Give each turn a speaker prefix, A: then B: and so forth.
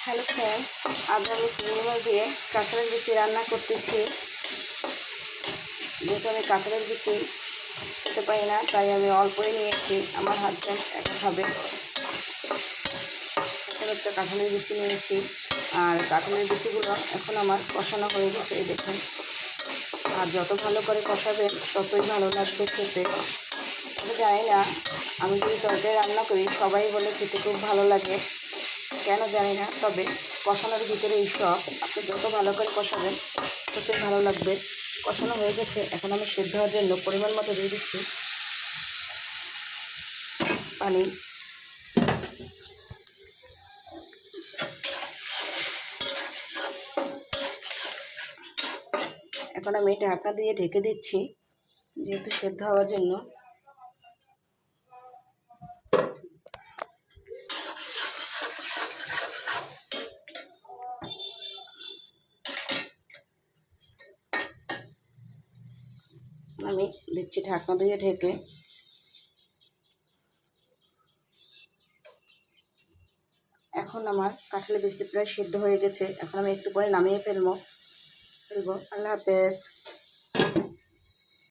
A: Hello friends, আজ আমি চিংড়ি মাছ দিয়ে কাঁঠালের বিচি রান্না করতেছি। যেহেতু আমি কাঁঠালের বিচি খেতে পারি না, তাই আমি অল্পই নিয়েছি। আমার হাজব্যান্ড একা খাবে। এখন একটা কাঁঠালের বিচি নিয়েছি, আর কাঁঠালের বিচিগুলো এখন আমার কষানো হয়ে গেছে, এই দেখুন। আর যত ভালো করে কষাবেন ততই ভালো লাগবে খেতে। আমি জানি না, আমি যদি তরকারি রান্না করি সবাই বলে খেতে খুব ভালো লাগে, কেন জানি না, তবে কষানোর ভিতরে এই সব আপনি যত ভালো করে কষাবেন ততই ভালো লাগবে। কষানো হয়ে গেছে, এখন আমি সেদ্ধ হওয়ার জন্য পরিমাণ মতো দিয়ে দিচ্ছি পানি। এখন আমি ঢাকনা দিয়ে ঢেকে দিচ্ছি, যেহেতু সেদ্ধ হওয়ার জন্য। আমি দিচ্ছি ঢাকনা দিয়ে ঢেকে। এখন আমার কাঁঠালের বিচি প্রায় সেদ্ধ হয়ে গেছে, এখন আমি একটু পরে নামিয়ে ফেলবো। আল্লাহ হাফেজ।